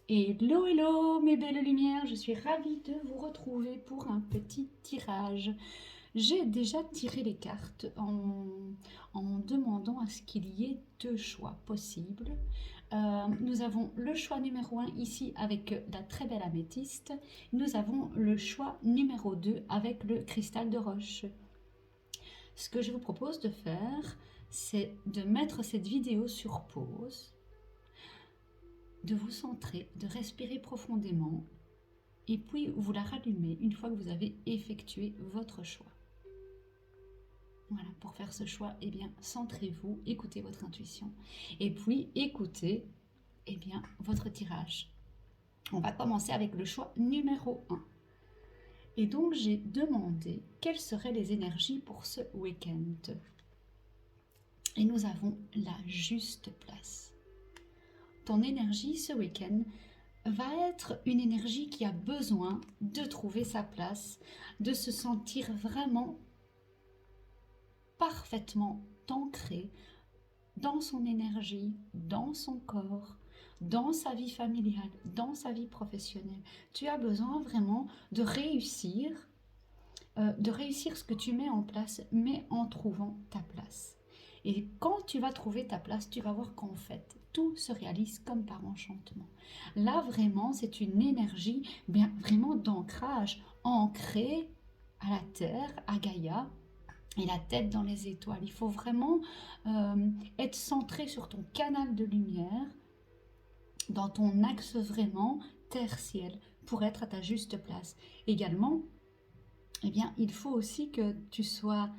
Hello, hello mes belles lumières, je suis ravie de vous retrouver pour un petit tirage. J'ai déjà tiré les cartes en demandant à ce qu'il y ait deux choix possibles. Nous avons le choix numéro 1 ici avec la très belle améthyste. Nous avons le choix numéro 2 avec le cristal de roche. Ce que je vous propose de faire, c'est de mettre cette vidéo sur pause, de vous centrer, de respirer profondément et puis vous la rallumez une fois que vous avez effectué votre choix. Voilà, pour faire ce choix, eh bien, centrez-vous, écoutez votre intuition et puis écoutez votre tirage. On va commencer avec le choix numéro 1. Et donc, j'ai demandé quelles seraient les énergies pour ce week-end. Et nous avons la juste place. Ton énergie ce week-end va être une énergie qui a besoin de trouver sa place, de se sentir vraiment parfaitement ancrée dans son énergie, dans son corps, dans sa vie familiale, dans sa vie professionnelle. Tu as besoin vraiment de réussir ce que tu mets en place, mais en trouvant ta place. Et quand tu vas trouver ta place, tu vas voir qu'en fait, tout se réalise comme par enchantement. Là, vraiment, c'est une énergie vraiment d'ancrage, ancrée à la terre, à Gaïa, et la tête dans les étoiles. Il faut vraiment être centré sur ton canal de lumière, dans ton axe vraiment terre-ciel, pour être à ta juste place. Également, il faut aussi que tu sois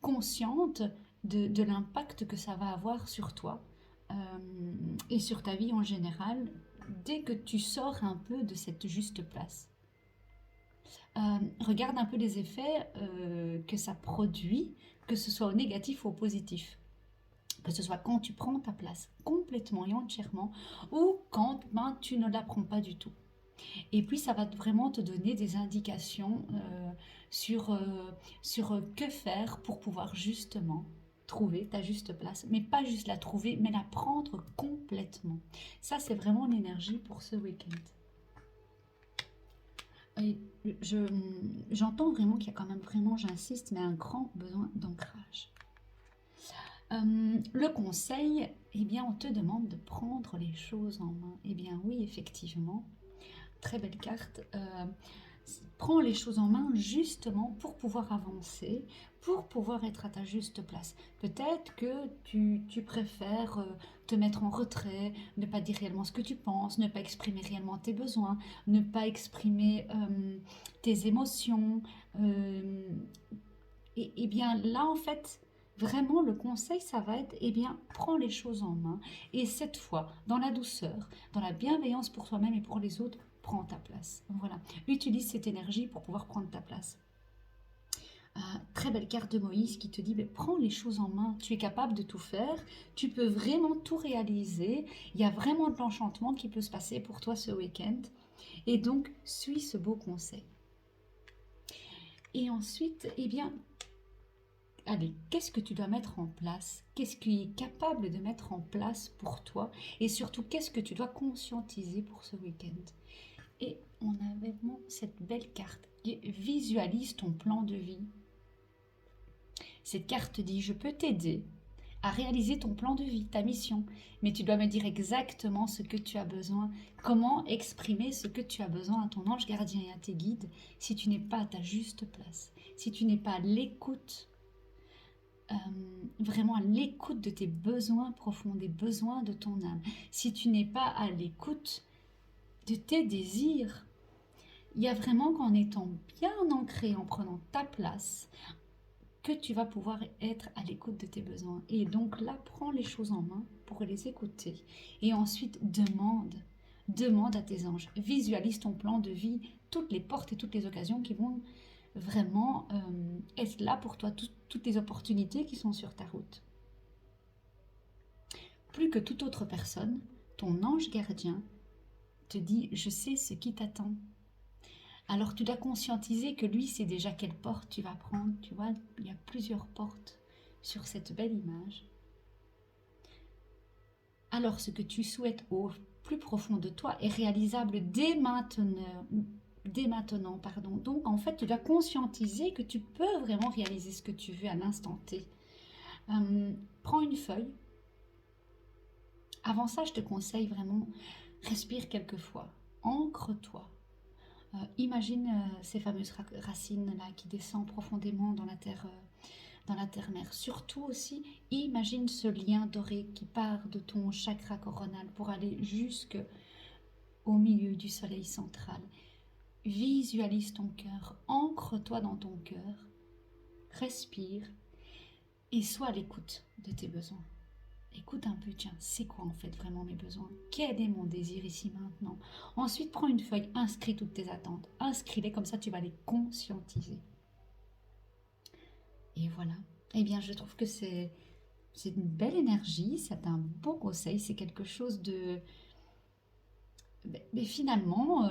consciente de l'impact que ça va avoir sur toi et sur ta vie en général dès que tu sors un peu de cette juste place. Regarde un peu les effets que ça produit, que ce soit au négatif ou au positif. Que ce soit quand tu prends ta place complètement et entièrement ou quand tu ne la prends pas du tout. Et puis ça va vraiment te donner des indications sur que faire pour pouvoir justement trouver ta juste place. Mais pas juste la trouver, mais la prendre complètement. Ça, c'est vraiment l'énergie pour ce week-end. Et j'entends vraiment qu'il y a quand même vraiment, j'insiste, mais un grand besoin d'ancrage. Le conseil, on te demande de prendre les choses en main. Eh bien oui, effectivement, très belle carte. Prends les choses en main justement pour pouvoir avancer, pour pouvoir être à ta juste place. Peut-être que tu préfères te mettre en retrait, ne pas dire réellement ce que tu penses, ne pas exprimer réellement tes besoins, ne pas exprimer tes émotions. Et bien là, en fait, vraiment, le conseil, ça va être, prends les choses en main. Et cette fois, dans la douceur, dans la bienveillance pour toi-même et pour les autres, prends ta place. Voilà. Utilise cette énergie pour pouvoir prendre ta place. Très belle carte de Moïse qui te dit, prends les choses en main. Tu es capable de tout faire. Tu peux vraiment tout réaliser. Il y a vraiment de l'enchantement qui peut se passer pour toi ce week-end. Et donc, suis ce beau conseil. Et ensuite, allez, qu'est-ce que tu dois mettre en place? Qu'est-ce qui est capable de mettre en place pour toi? Et surtout, qu'est-ce que tu dois conscientiser pour ce week-end? Et on a vraiment cette belle carte qui est visualise ton plan de vie. Cette carte dit, je peux t'aider à réaliser ton plan de vie, ta mission. Mais tu dois me dire exactement ce que tu as besoin, comment exprimer ce que tu as besoin à ton ange gardien et à tes guides si tu n'es pas à ta juste place, si tu n'es pas à l'écoute vraiment à l'écoute de tes besoins profonds, des besoins de ton âme. Si tu n'es pas à l'écoute de tes désirs, il y a vraiment qu'en étant bien ancré, en prenant ta place, que tu vas pouvoir être à l'écoute de tes besoins. Et donc là, prends les choses en main pour les écouter. Et ensuite, demande à tes anges. Visualise ton plan de vie, toutes les portes et toutes les occasions qui vont vraiment être là pour toi, toutes les opportunités qui sont sur ta route. Plus que toute autre personne, ton ange gardien te dit « je sais ce qui t'attend ». Alors tu dois conscientiser que lui sait déjà quelle porte tu vas prendre. Tu vois, il y a plusieurs portes sur cette belle image. Alors ce que tu souhaites plus profond de toi est réalisable dès maintenant. Dès maintenant, pardon. Donc, en fait, tu dois conscientiser que tu peux vraiment réaliser ce que tu veux à l'instant T. Prends une feuille. Avant ça, je te conseille vraiment, respire quelques fois. Ancre-toi. Imagine ces fameuses racines-là qui descendent profondément dans la terre-mère. Surtout aussi, imagine ce lien doré qui part de ton chakra coronal pour aller jusqu'au milieu du soleil central. Visualise ton cœur, ancre-toi dans ton cœur, respire et sois à l'écoute de tes besoins. Écoute un peu, tiens, c'est quoi en fait vraiment mes besoins? Quel est mon désir ici maintenant? Ensuite, prends une feuille, inscris toutes tes attentes. Inscris-les, comme ça tu vas les conscientiser. Et voilà. Eh bien, je trouve que c'est une belle énergie, c'est un beau conseil, c'est quelque chose de... Mais finalement,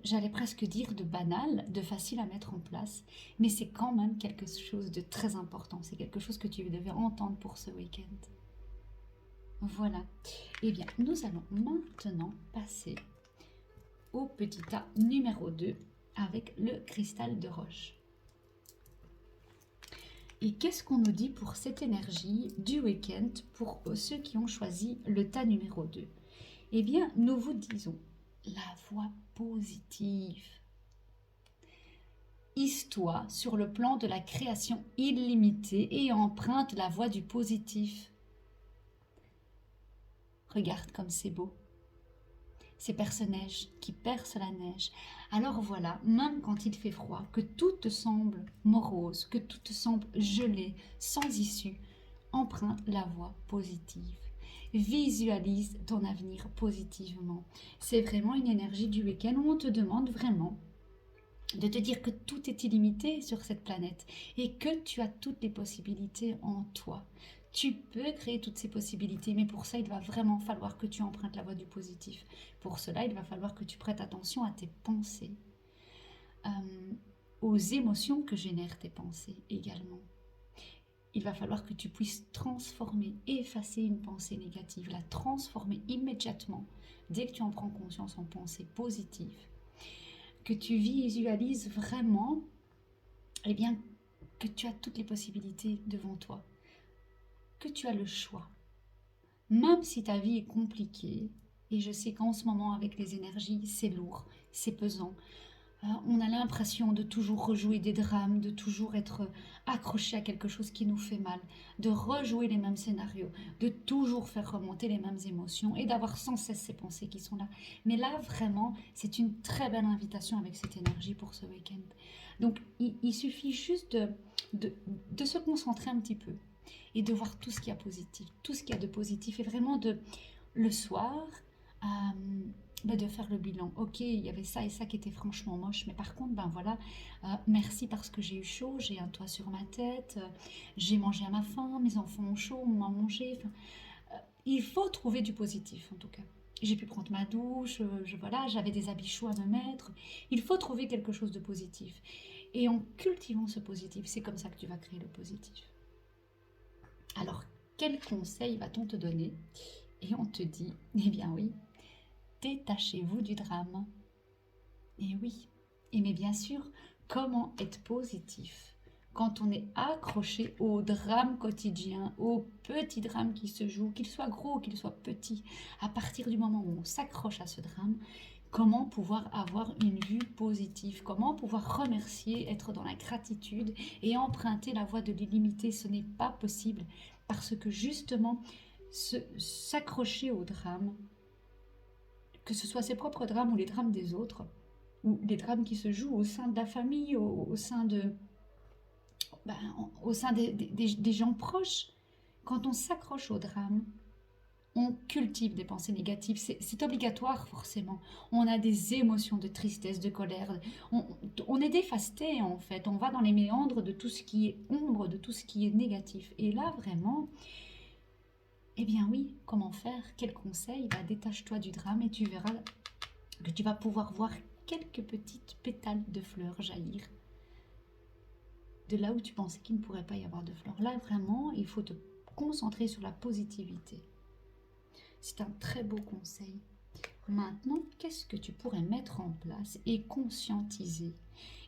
j'allais presque dire de banal, de facile à mettre en place, mais c'est quand même quelque chose de très important. C'est quelque chose que tu devais entendre pour ce week-end. Voilà. Eh bien, nous allons maintenant passer au petit tas numéro 2 avec le cristal de roche. Et qu'est-ce qu'on nous dit pour cette énergie du week-end pour ceux qui ont choisi le tas numéro 2? Eh bien, nous vous disons la voie positive. Hisse-toi sur le plan de la création illimitée et emprunte la voie du positif. Regarde comme c'est beau. Ces perce-neige qui percent la neige. Alors voilà, même quand il fait froid, que tout te semble morose, que tout te semble gelé, sans issue, emprunte la voie positive. Visualise ton avenir positivement. C'est vraiment une énergie du week-end où on te demande vraiment de te dire que tout est illimité sur cette planète et que tu as toutes les possibilités en toi. Tu peux créer toutes ces possibilités, mais pour ça, il va vraiment falloir que tu empruntes la voie du positif. Pour cela, il va falloir que tu prêtes attention à tes pensées, aux émotions que génèrent tes pensées également. Il va falloir que tu puisses transformer, effacer une pensée négative, la transformer immédiatement, dès que tu en prends conscience en pensée positive. Que tu visualises vraiment, eh bien, que tu as toutes les possibilités devant toi, que tu as le choix. Même si ta vie est compliquée, et je sais qu'en ce moment avec les énergies, c'est lourd, c'est pesant, on a l'impression de toujours rejouer des drames, de toujours être accroché à quelque chose qui nous fait mal, de rejouer les mêmes scénarios, de toujours faire remonter les mêmes émotions et d'avoir sans cesse ces pensées qui sont là. Mais là, vraiment, c'est une très belle invitation avec cette énergie pour ce week-end. Donc, il suffit juste de se concentrer un petit peu et de voir tout ce qu'il y a positif, tout ce qu'il y a de positif et vraiment le soir... de faire le bilan. Ok, il y avait ça et ça qui était franchement moche, mais par contre, ben voilà, merci parce que j'ai eu chaud, j'ai un toit sur ma tête, j'ai mangé à ma faim, mes enfants ont chaud, on m'a mangé. Il faut trouver du positif en tout cas. J'ai pu prendre ma douche, voilà, j'avais des habits chauds à me mettre. Il faut trouver quelque chose de positif. Et en cultivant ce positif, c'est comme ça que tu vas créer le positif. Alors, quel conseil va-t-on te donner? Et on te dit, eh bien oui, détachez-vous du drame. Et oui, mais bien sûr, comment être positif quand on est accroché au drame quotidien, aux petits drames qui se jouent, qu'ils soient gros, qu'ils soient petits. À partir du moment où on s'accroche à ce drame, comment pouvoir avoir une vue positive, comment pouvoir remercier, être dans la gratitude et emprunter la voie de l'illimité? Ce n'est pas possible parce que justement, s'accrocher au drame, que ce soit ses propres drames ou les drames des autres, ou les drames qui se jouent au sein de la famille, au sein des gens proches. Quand on s'accroche au drame, on cultive des pensées négatives. C'est obligatoire forcément. On a des émotions de tristesse, de colère. On est dévasté en fait. On va dans les méandres de tout ce qui est ombre, de tout ce qui est négatif. Et là vraiment... Eh bien oui, comment faire? Quel conseil? Détache-toi du drame et tu verras que tu vas pouvoir voir quelques petites pétales de fleurs jaillir de là où tu pensais qu'il ne pourrait pas y avoir de fleurs. Là vraiment, il faut te concentrer sur la positivité. C'est un très beau conseil. Maintenant, qu'est-ce que tu pourrais mettre en place et conscientiser?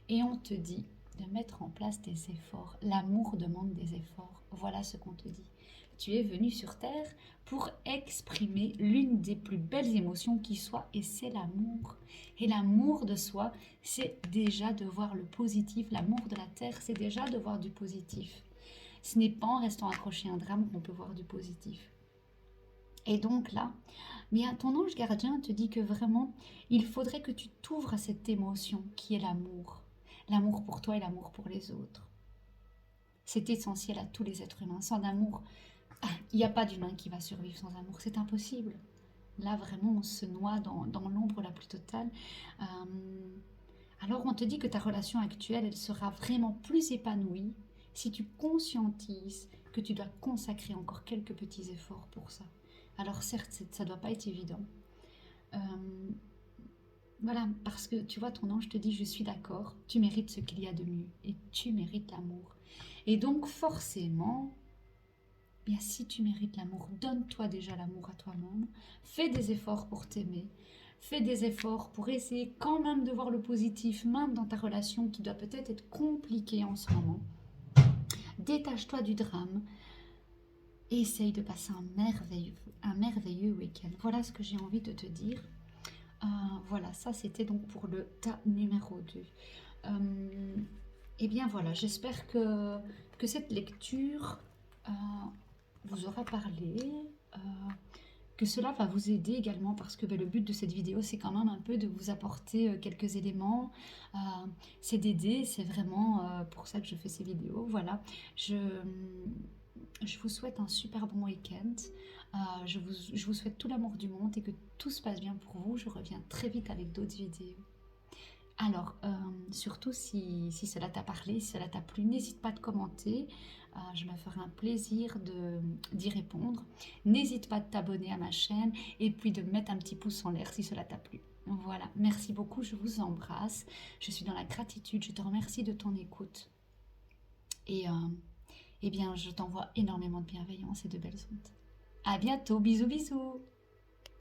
Et on te dit de mettre en place des efforts. L'amour demande des efforts. Voilà ce qu'on te dit. Tu es venu sur Terre pour exprimer l'une des plus belles émotions qui soit, et c'est l'amour. Et l'amour de soi, c'est déjà de voir le positif. L'amour de la Terre, c'est déjà de voir du positif. Ce n'est pas en restant accroché à un drame qu'on peut voir du positif. Et donc là, bien, ton ange gardien te dit que vraiment, il faudrait que tu t'ouvres à cette émotion qui est l'amour. L'amour pour toi et l'amour pour les autres. C'est essentiel à tous les êtres humains. Sans amour, il n'y a pas d'humain qui va survivre sans amour. C'est impossible. Là, vraiment, on se noie dans l'ombre la plus totale. Euh, alors, on te dit que ta relation actuelle, elle sera vraiment plus épanouie si tu conscientises que tu dois consacrer encore quelques petits efforts pour ça. Alors certes, ça ne doit pas être évident. Euh, voilà, parce que tu vois, ton ange te dit, je suis d'accord, tu mérites ce qu'il y a de mieux et tu mérites l'amour. Et donc forcément, bien si tu mérites l'amour, donne-toi déjà l'amour à toi-même, fais des efforts pour t'aimer, fais des efforts pour essayer quand même de voir le positif, même dans ta relation qui doit peut-être être compliquée en ce moment. Détache-toi du drame, et essaye de passer un merveilleux week-end. Voilà ce que j'ai envie de te dire. Voilà, ça c'était donc pour le tas numéro 2. Eh bien voilà, j'espère que cette lecture vous aura parlé, que cela va vous aider également parce que le but de cette vidéo c'est quand même un peu de vous apporter quelques éléments, c'est d'aider, c'est vraiment pour ça que je fais ces vidéos. Voilà, je vous souhaite un super bon week-end. Je vous souhaite tout l'amour du monde et que tout se passe bien pour vous. Je reviens très vite avec d'autres vidéos. Alors, surtout si cela t'a parlé, si cela t'a plu, n'hésite pas à commenter. Je me ferai un plaisir d'y répondre. N'hésite pas à t'abonner à ma chaîne et puis de mettre un petit pouce en l'air si cela t'a plu. Voilà, merci beaucoup, je vous embrasse. Je suis dans la gratitude, je te remercie de ton écoute. Et eh bien, je t'envoie énormément de bienveillance et de belles ondes. À bientôt, bisous bisous.